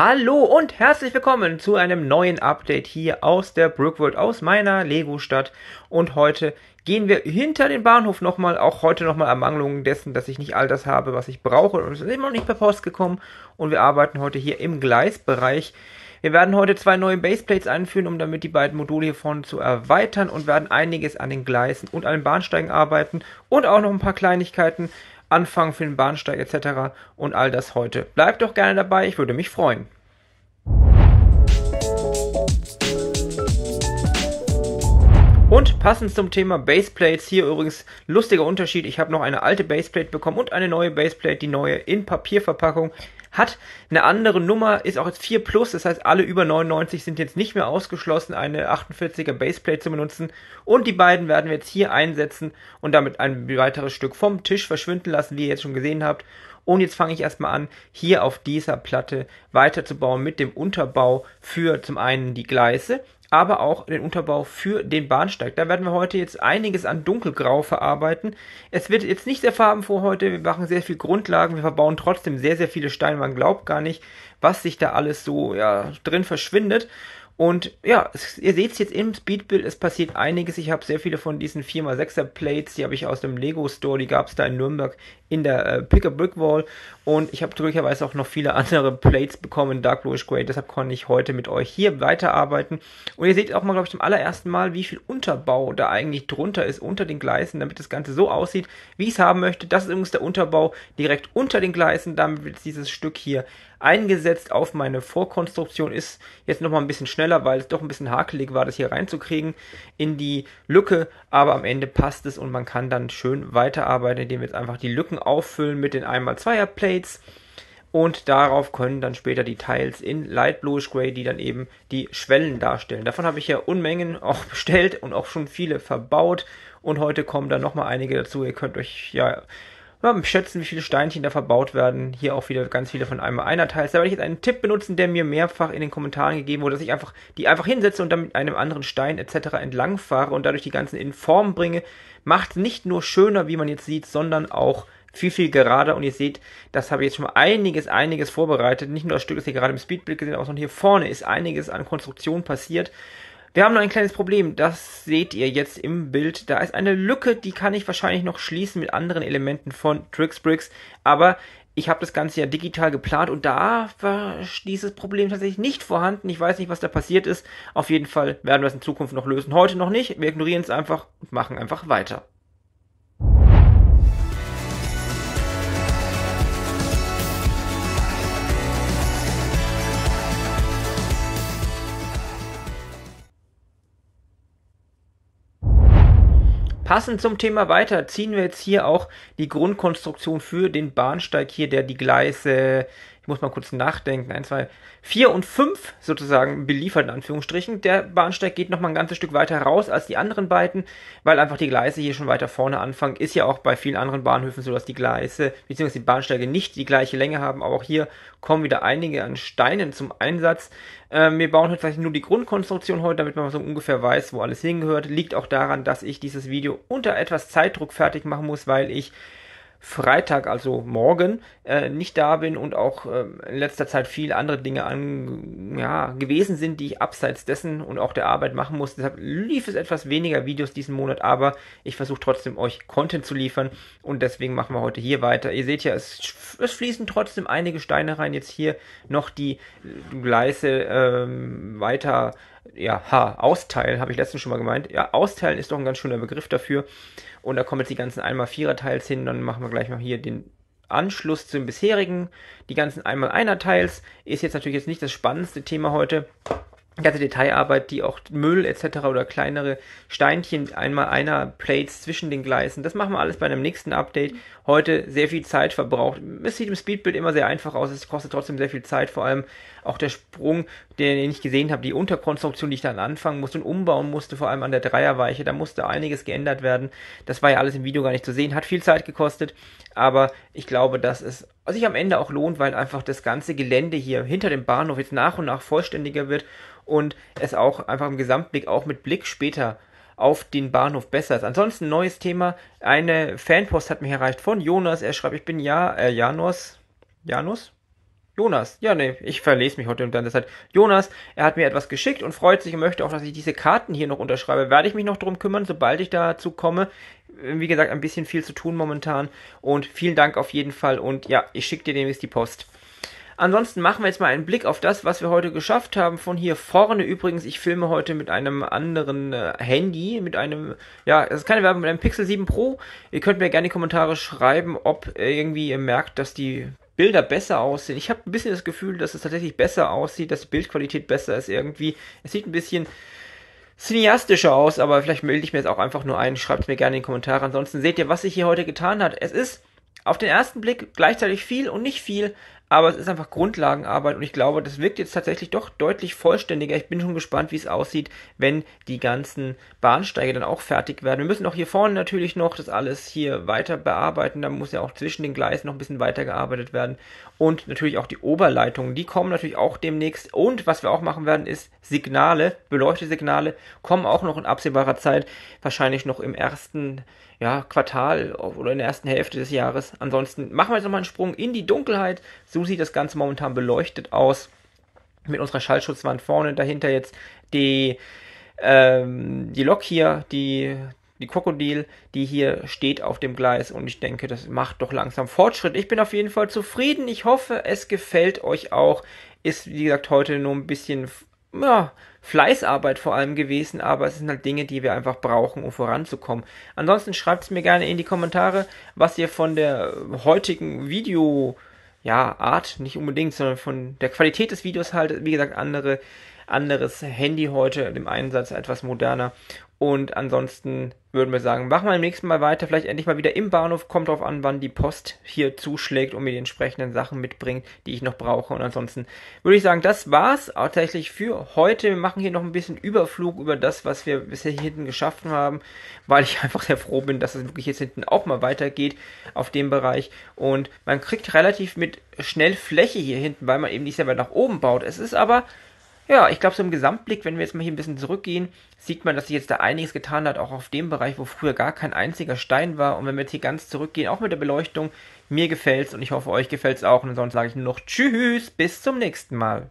Hallo und herzlich willkommen zu einem neuen Update hier aus der Brookworld, aus meiner Lego-Stadt. Und heute gehen wir hinter den Bahnhof nochmal, auch heute nochmal Ermangelungen dessen, dass ich nicht all das habe, was ich brauche. Und es ist immer noch nicht per Post gekommen. Und wir arbeiten heute hier im Gleisbereich. Wir werden heute zwei neue Baseplates einführen, um damit die beiden Module hier vorne zu erweitern, und werden einiges an den Gleisen und an den Bahnsteigen arbeiten und auch noch ein paar Kleinigkeiten anfangen für den Bahnsteig etc. und all das heute. Bleibt doch gerne dabei, ich würde mich freuen. Und passend zum Thema Baseplates, hier übrigens lustiger Unterschied, ich habe noch eine alte Baseplate bekommen und eine neue Baseplate, die neue in Papierverpackung, hat eine andere Nummer, ist auch jetzt 4 Plus, das heißt alle über 99 sind jetzt nicht mehr ausgeschlossen, eine 48er Baseplate zu benutzen, und die beiden werden wir jetzt hier einsetzen und damit ein weiteres Stück vom Tisch verschwinden lassen, wie ihr jetzt schon gesehen habt. Und jetzt fange ich erstmal an, hier auf dieser Platte weiterzubauen mit dem Unterbau für zum einen die Gleise, aber auch den Unterbau für den Bahnsteig. Da werden wir heute jetzt einiges an Dunkelgrau verarbeiten. Es wird jetzt nicht sehr farbenfroh heute, wir machen sehr viel Grundlagen, wir verbauen trotzdem sehr, sehr viele Steine, man glaubt gar nicht, was sich da alles so drin verschwindet. Und ja, ihr seht es jetzt im Speedbild, es passiert einiges. Ich habe sehr viele von diesen 4x6er Plates, die habe ich aus dem Lego Store, die gab es da in Nürnberg in der Pick-a Brick Wall. Und ich habe glücklicherweise auch noch viele andere Plates bekommen, Dark Bluish Grey, deshalb konnte ich heute mit euch hier weiterarbeiten. Und ihr seht auch mal, glaube ich, zum allerersten Mal, wie viel Unterbau da eigentlich drunter ist, unter den Gleisen, damit das Ganze so aussieht, wie ich es haben möchte. Das ist übrigens der Unterbau direkt unter den Gleisen, damit wird dieses Stück hier eingesetzt auf meine Vorkonstruktion. Ist jetzt nochmal ein bisschen schneller, weil es doch ein bisschen hakelig war, das hier reinzukriegen in die Lücke, aber am Ende passt es und man kann dann schön weiterarbeiten, indem wir jetzt einfach die Lücken auffüllen mit den 1x2er Plates, und darauf können dann später die Tiles in Light Bluish Grey, die dann eben die Schwellen darstellen. Davon habe ich ja Unmengen auch bestellt und auch schon viele verbaut, und heute kommen dann nochmal einige dazu. Ihr könnt euch ja schätzen, wie viele Steinchen da verbaut werden. Hier auch wieder ganz viele von einem Einer-Teils. Da werde ich jetzt einen Tipp benutzen, der mir mehrfach in den Kommentaren gegeben wurde, dass ich die einfach hinsetze und dann mit einem anderen Stein etc. entlang fahre und dadurch die ganzen in Form bringe. Macht nicht nur schöner, wie man jetzt sieht, sondern auch viel, viel gerader. Und ihr seht, das habe ich jetzt schon mal einiges vorbereitet. Nicht nur das Stück, das ihr gerade im Speedbild gesehen habt, sondern hier vorne ist einiges an Konstruktion passiert. Wir haben noch ein kleines Problem, das seht ihr jetzt im Bild. Da ist eine Lücke, die kann ich wahrscheinlich noch schließen mit anderen Elementen von Trixbricks, aber ich habe das Ganze ja digital geplant und da war dieses Problem tatsächlich nicht vorhanden. Ich weiß nicht, was da passiert ist. Auf jeden Fall werden wir es in Zukunft noch lösen. Heute noch nicht, wir ignorieren es einfach und machen einfach weiter. Passend zum Thema weiter ziehen wir jetzt hier auch die Grundkonstruktion für den Bahnsteig hier, der die Gleise, ich muss mal kurz nachdenken, 1, 2, 4 und 5 sozusagen beliefert, in Anführungsstrichen. Der Bahnsteig geht nochmal ein ganzes Stück weiter raus als die anderen beiden, weil einfach die Gleise hier schon weiter vorne anfangen. Ist ja auch bei vielen anderen Bahnhöfen so, dass die Gleise bzw. die Bahnsteige nicht die gleiche Länge haben, aber auch hier kommen wieder einige an Steinen zum Einsatz. Wir bauen heute vielleicht nur die Grundkonstruktion heute, damit man so ungefähr weiß, wo alles hingehört. Liegt auch daran, dass ich dieses Video unter etwas Zeitdruck fertig machen muss, weil ich Freitag, also morgen, nicht da bin und auch in letzter Zeit viele andere Dinge gewesen sind, die ich abseits dessen und auch der Arbeit machen muss. Deshalb lief es etwas weniger Videos diesen Monat, aber ich versuche trotzdem euch Content zu liefern, und deswegen machen wir heute hier weiter. Ihr seht ja, es fließen trotzdem einige Steine rein. Jetzt hier noch die Gleise weiter austeilen, habe ich letztens schon mal gemeint. Ja, austeilen ist doch ein ganz schöner Begriff dafür. Und da kommen jetzt die ganzen 1x4er Teils hin, dann machen wir gleich mal hier den Anschluss zum bisherigen. Die ganzen 1x1er Teils ist jetzt natürlich nicht das spannendste Thema heute. Die ganze Detailarbeit, die auch Müll etc. oder kleinere Steinchen, 1x1er Plates zwischen den Gleisen, das machen wir alles bei einem nächsten Update. Heute sehr viel Zeit verbraucht. Es sieht im Speedbild immer sehr einfach aus, es kostet trotzdem sehr viel Zeit, vor allem auch der Sprung, den ich gesehen habe, die Unterkonstruktion, die ich dann anfangen musste und umbauen musste, vor allem an der Dreierweiche, da musste einiges geändert werden. Das war ja alles im Video gar nicht zu sehen, hat viel Zeit gekostet, aber ich glaube, dass es sich am Ende auch lohnt, weil einfach das ganze Gelände hier hinter dem Bahnhof jetzt nach und nach vollständiger wird und es auch einfach im Gesamtblick, auch mit Blick später auf den Bahnhof besser ist. Ansonsten neues Thema, eine Fanpost hat mich erreicht von Jonas, er schreibt, ich bin Janus, Jonas. Ja, nee, ich verlese mich heute und dann Zeit. Jonas, er hat mir etwas geschickt und freut sich und möchte auch, dass ich diese Karten hier noch unterschreibe. Werde ich mich noch drum kümmern, sobald ich dazu komme. Wie gesagt, ein bisschen viel zu tun momentan. Und vielen Dank auf jeden Fall. Und ja, ich schicke dir demnächst die Post. Ansonsten machen wir jetzt mal einen Blick auf das, was wir heute geschafft haben. Von hier vorne übrigens, ich filme heute mit einem anderen Handy, mit einem, ja, das ist keine Werbung, mit einem Pixel 7 Pro. Ihr könnt mir gerne in die Kommentare schreiben, ob irgendwie ihr merkt, dass die Bilder besser aussehen. Ich habe ein bisschen das Gefühl, dass es tatsächlich besser aussieht, dass die Bildqualität besser ist irgendwie. Es sieht ein bisschen cineastischer aus, aber vielleicht melde ich mir jetzt auch einfach nur ein. Schreibt es mir gerne in die Kommentare. Ansonsten seht ihr, was sich hier heute getan hat. Es ist auf den ersten Blick gleichzeitig viel und nicht viel, aber es ist einfach Grundlagenarbeit und ich glaube, das wirkt jetzt tatsächlich doch deutlich vollständiger. Ich bin schon gespannt, wie es aussieht, wenn die ganzen Bahnsteige dann auch fertig werden. Wir müssen auch hier vorne natürlich noch das alles hier weiter bearbeiten. Da muss ja auch zwischen den Gleisen noch ein bisschen weiter gearbeitet werden. Und natürlich auch die Oberleitungen, die kommen natürlich auch demnächst. Und was wir auch machen werden, ist Signale, Beleuchtesignale, kommen auch noch in absehbarer Zeit. Wahrscheinlich noch im ersten, ja, Quartal oder in der ersten Hälfte des Jahres. Ansonsten machen wir jetzt nochmal einen Sprung in die Dunkelheit. So sieht das Ganze momentan beleuchtet aus. Mit unserer Schallschutzwand vorne, dahinter jetzt die Lok hier, die Krokodil, die hier steht auf dem Gleis und ich denke, das macht doch langsam Fortschritt. Ich bin auf jeden Fall zufrieden. Ich hoffe, es gefällt euch auch. Ist, wie gesagt, heute nur ein bisschen, ja, Fleißarbeit vor allem gewesen, aber es sind halt Dinge, die wir einfach brauchen, um voranzukommen. Ansonsten schreibt es mir gerne in die Kommentare, was ihr von der heutigen ja, Art, nicht unbedingt, sondern von der Qualität des Videos halt, wie gesagt, anderes Handy heute im Einsatz, etwas moderner. Und ansonsten würden wir sagen, machen wir beim nächsten Mal weiter, vielleicht endlich mal wieder im Bahnhof, kommt drauf an, wann die Post hier zuschlägt und mir die entsprechenden Sachen mitbringt, die ich noch brauche. Und ansonsten würde ich sagen, das war's tatsächlich für heute. Wir machen hier noch ein bisschen Überflug über das, was wir bisher hier hinten geschaffen haben, weil ich einfach sehr froh bin, dass es wirklich jetzt hinten auch mal weitergeht auf dem Bereich. Und man kriegt relativ mit schnell Fläche hier hinten, weil man eben nicht selber nach oben baut. Es ist aber ja, ich glaube, so im Gesamtblick, wenn wir jetzt mal hier ein bisschen zurückgehen, sieht man, dass sich jetzt da einiges getan hat, auch auf dem Bereich, wo früher gar kein einziger Stein war. Und wenn wir jetzt hier ganz zurückgehen, auch mit der Beleuchtung, mir gefällt's und ich hoffe, euch gefällt's auch. Und sonst sage ich nur noch Tschüss, bis zum nächsten Mal.